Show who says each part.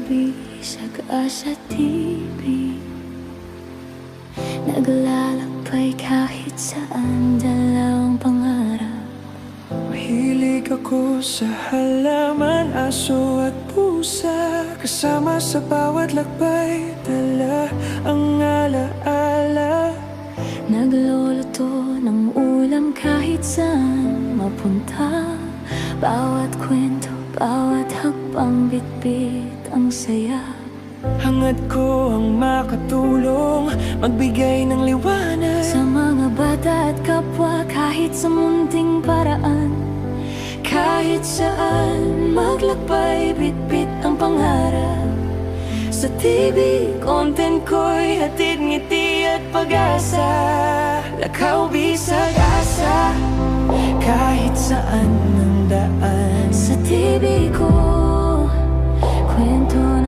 Speaker 1: bisag sa TV, naglalakbay kahit saan, dalawang pangarap.
Speaker 2: Mahilig ako sa halaman, aso at pusa. Kasama sa bawat lakbay, dala ang alaala.
Speaker 1: Nagluluto ng ulam kahit saan mapunta, bawat kwento, bawat hakbang, bitbit ang saya.
Speaker 2: Hangad ko ang makatulong, magbigay ng liwanag
Speaker 1: Sa mga bata at kapwa, kahit sa munting paraan. Kahit saan maglakbay, bitbit ang pangarap. Sa TV, content ko'y hatid ngiti at pag-asa. Lakaw, bisag, asa,
Speaker 2: kahit saan ang daan.